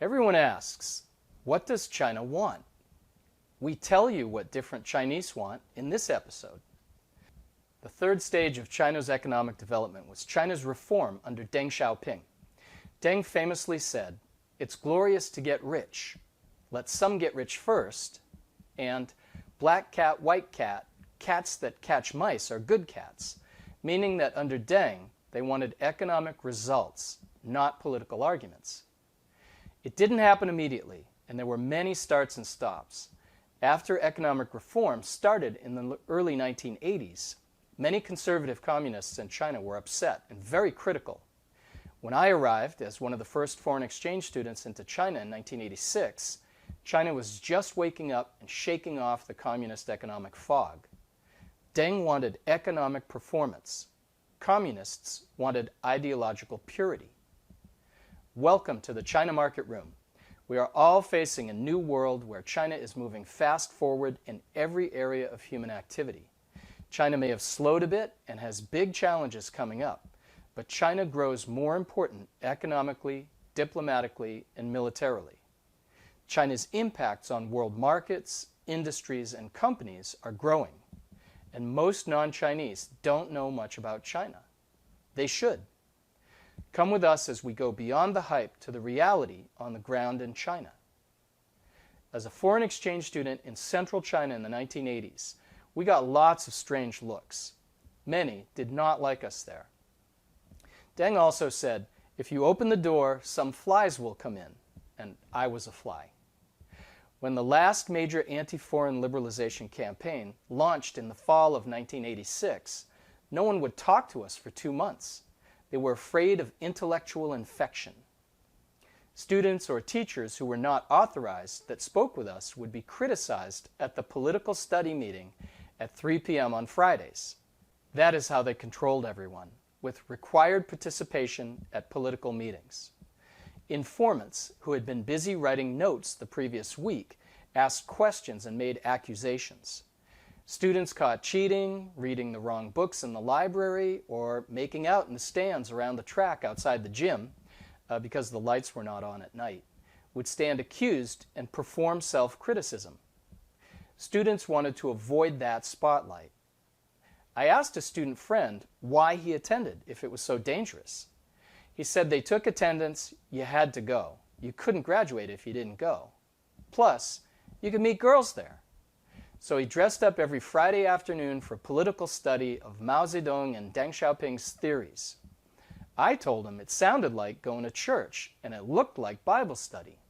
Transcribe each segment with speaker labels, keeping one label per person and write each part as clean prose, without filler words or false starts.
Speaker 1: Everyone asks, what does China want? We tell you what different Chinese want in this episode. The third stage of China's economic development was China's reform under Deng Xiaoping. Deng famously said, "It's glorious to get rich. Let some get rich first," and "black cat, white cat, cats that catch mice are good cats," meaning that under Deng, they wanted economic results, not political arguments. It didn't happen immediately, and there were many starts and stops. After economic reform started in the early 1980s, many conservative communists in China were upset and very critical. When I arrived as one of the first foreign exchange students into China in 1986, China was just waking up and shaking off the communist economic fog. Deng wanted economic performance. Communists wanted ideological purity. Welcome to the China Market Room. We are all facing a new world where China is moving fast forward in every area of human activity. China may have slowed a bit and has big challenges coming up, but China grows more important economically, diplomatically, and militarily. China's impacts on world markets, industries, and companies are growing, and most non-Chinese don't know much about China. They should. Come with us as we go beyond the hype to the reality on the ground in China. As a foreign exchange student in central China in the 1980s, we got lots of strange looks. Many did not like us there. Deng also said, "If you open the door, some flies will come in," and I was a fly. When the last major anti-foreign liberalization campaign launched in the fall of 1986, no one would talk to us for 2 months. They were afraid of intellectual infection. Students or teachers who were not authorized that spoke with us would be criticized at the political study meeting at 3 p.m. on Fridays. That is how they controlled everyone, with required participation at political meetings. Informants who had been busy writing notes the previous week asked questions and made accusations. Students caught cheating, reading the wrong books in the library, or making out in the stands around the track outside the gym, because the lights were not on at night, would stand accused and perform self-criticism. Students wanted to avoid that spotlight. I asked a student friend why he attended if it was so dangerous. He said they took attendance, you had to go. You couldn't graduate if you didn't go. Plus, you could meet girls there. So he dressed up every Friday afternoon for political study of MAO Zedong and Deng Xiaoping's theories. I told him it sounded like going to church and it looked like Bible study.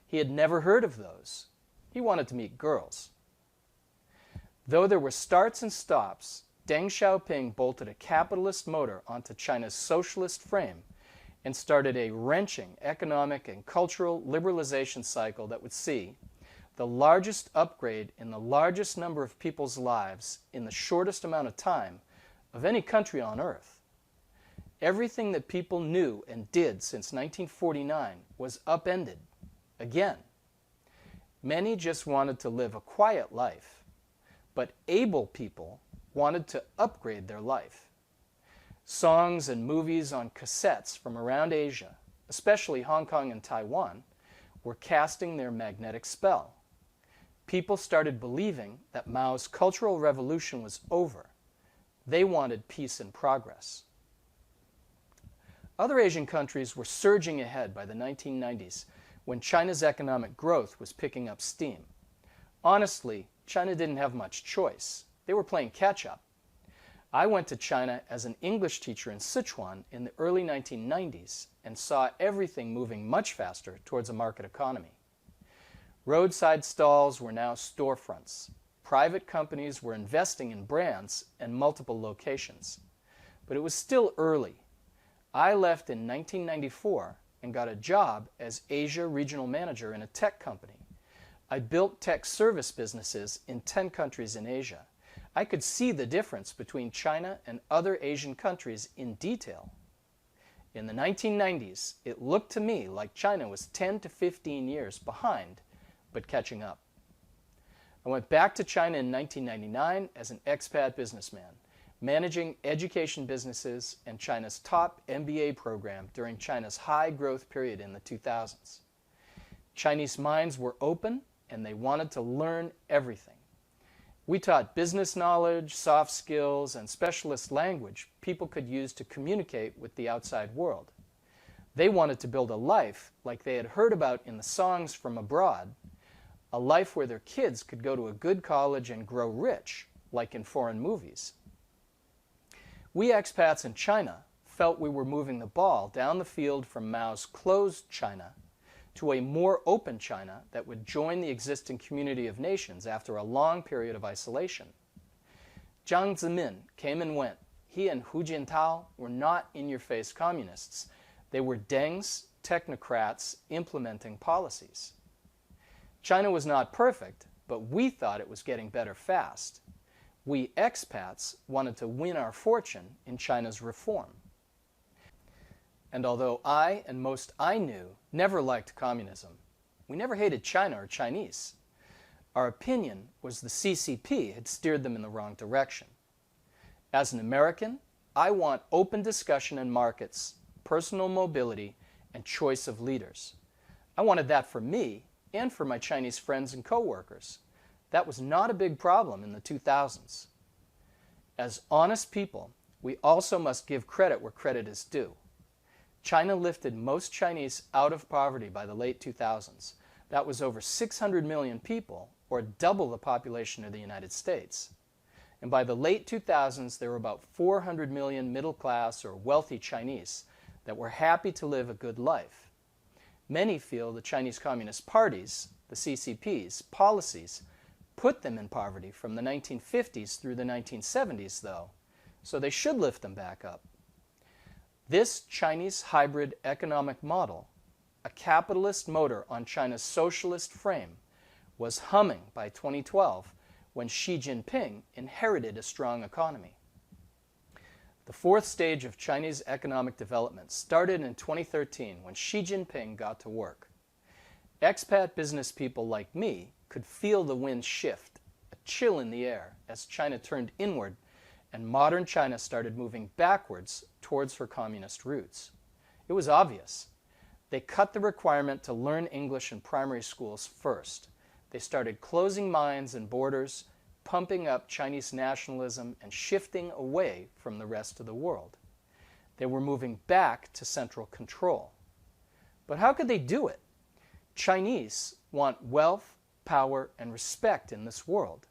Speaker 1: He had never heard of those. He wanted to meet girls. Though there were starts and stops, Deng Xiaoping bolted a capitalist motor onto China's socialist frame and started a wrenching economic and cultural liberalization cycle that would see the largest upgrade in the largest number of people's lives in the shortest amount of time of any country on earth. Everything that people knew and did since 1949 was upended, again. Many just wanted to live a quiet life, but able people wanted to upgrade their life. Songs and movies on cassettes from around Asia, especially Hong Kong and Taiwan, were casting their magnetic spell. People started believing that Mao's Cultural Revolution was over. They wanted peace and progress. Other Asian countries were surging ahead by the 1990s when China's economic growth was picking up steam. Honestly, China didn't have much choice. They were playing catch-up. I went to China as an English teacher in Sichuan in the early 1990s and saw everything moving much faster towards a market economy. Roadside stalls were now storefronts. Private companies were investing in brands and multiple locations. But it was still early. I left in 1994 and got a job as Asia Regional Manager in a tech company. I built tech service businesses in 10 countries in Asia. I could see the difference between China and other Asian countries in detail. In the 1990s, it looked to me like China was 10 to 15 years behind, but catching up. I went back to China in 1999 as an expat businessman, managing education businesses and China's top MBA program during China's high growth period in the 2000s. Chinese minds were open and they wanted to learn everything. We taught business knowledge, soft skills, and specialist language people could use to communicate with the outside world. They wanted to build a life like they had heard about in the songs from abroad, a life where their kids could go to a good college and grow rich, like in foreign movies. We expats in China felt we were moving the ball down the field from Mao's closed China to a more open China that would join the existing community of nations after a long period of isolation. Jiang Zemin came and went. He and Hu Jintao were not in-your-face communists. They were Deng's technocrats implementing policies. China was not perfect, but we thought it was getting better fast. We expats wanted to win our fortune in China's reform. And although I and most I knew never liked communism, we never hated China or Chinese. Our opinion was the CCP had steered them in the wrong direction. As an American, I want open discussion in markets, personal mobility, and choice of leaders. I wanted that for me and for my Chinese friends and co-workers. That was not a big problem in the 2000s. As honest people, we also must give credit where credit is due. China lifted most Chinese out of poverty by the late 2000s. That was over 600 million people, or double the population of the United States. And by the late 2000s, there were about 400 million middle-class or wealthy Chinese that were happy to live a good life. Many feel the Chinese Communist parties, the CCP's, policies put them in poverty from the 1950s through the 1970s, though, so they should lift them back up. This Chinese hybrid economic model, a capitalist motor on China's socialist frame, was humming by 2012 when Xi Jinping inherited a strong economy. The fourth stage of Chinese economic development started in 2013 when Xi Jinping got to work. Expat business people like me could feel the wind shift, a chill in the air, as China turned inward and modern China started moving backwards towards her communist roots. It was obvious. They cut the requirement to learn English in primary schools first. They started closing mines and borders, pumping up Chinese nationalism and shifting away from the rest of the world. They were moving back to central control. But how could they do it? Chinese want wealth, power, and respect in this world.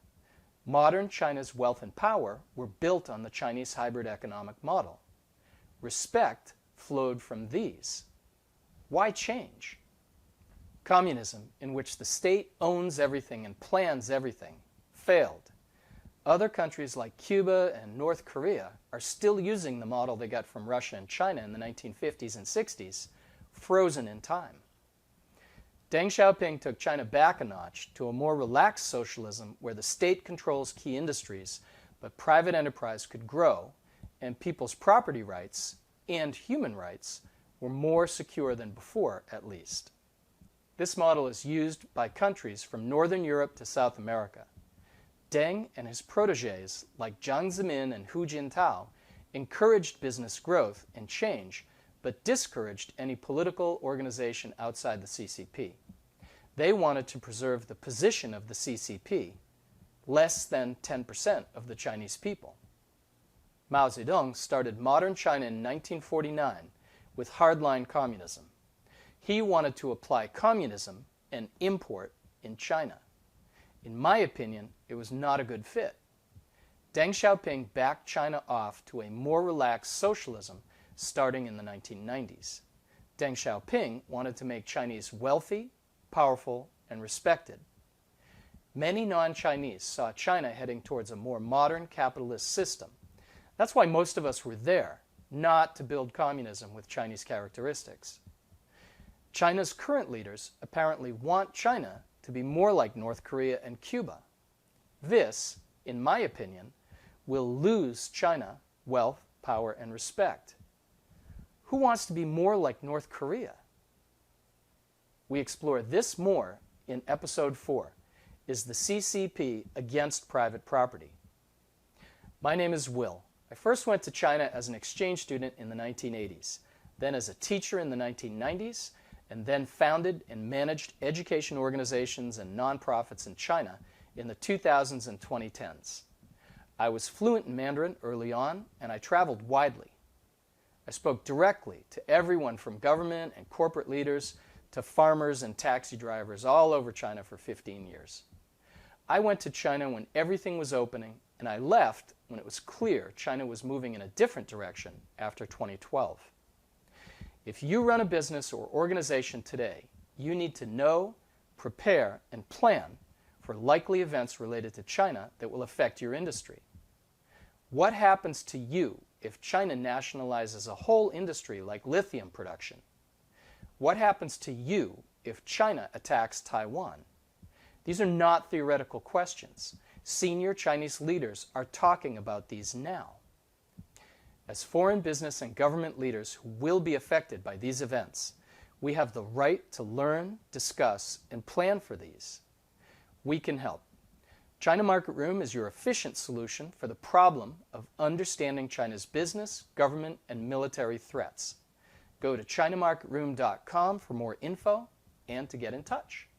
Speaker 1: Modern China's wealth and power were built on the Chinese hybrid economic model. Respect flowed from these. Why change? Communism, in which the state owns everything and plans everything, failed. Other countries like Cuba and North Korea are still using the model they got from Russia and China in the 1950s and 60s, frozen in time. Deng Xiaoping took China back a notch to a more relaxed socialism where the state controls key industries, but private enterprise could grow, and people's property rights and human rights were more secure than before, at least. This model is used by countries from Northern Europe to South America. Deng and his protégés, like Jiang Zemin and Hu Jintao, encouraged business growth and change, but discouraged any political organization outside the CCP. They wanted to preserve the position of the CCP, less than 10% of the Chinese people. Mao Zedong started modern China in 1949 with hardline communism. He wanted to apply communism and import in China. In my opinion, it was not a good fit. Deng Xiaoping backed China off to a more relaxed socialism starting in the 1990s. Deng Xiaoping wanted to make Chinese wealthy, powerful, and respected. Many non-Chinese saw China heading towards a more modern capitalist system. That's why most of us were there, not to build communism with Chinese characteristics. China's current leaders apparently want China to be more like North Korea and Cuba. This, in my opinion, will lose China wealth, power, and respect. Who wants to be more like North Korea? We explore this more in Episode 4, Is the CCP Against Private Property? My name is Will. I first went to China as an exchange student in the 1980s, then as a teacher in the 1990s, and then founded and managed education organizations and nonprofits in China in the 2000s and 2010s. I was fluent in Mandarin early on, and I traveled widely. I spoke directly to everyone from government and corporate leaders to farmers and taxi drivers all over China for 15 years. I went to China when everything was opening, and I left when it was clear China was moving in a different direction after 2012. If you run a business or organization today, you need to know, prepare, and plan for likely events related to China that will affect your industry. What happens to you if China nationalizes a whole industry like lithium production? What happens to you if China attacks Taiwan? These are not theoretical questions. Senior Chinese leaders are talking about these now. As foreign business and government leaders who will be affected by these events, we have the right to learn, discuss, and plan for these. We can help. China Market Room is your efficient solution for the problem of understanding China's business, government, and military threats. Go to ChinaMarketRoom.com for more info and to get in touch.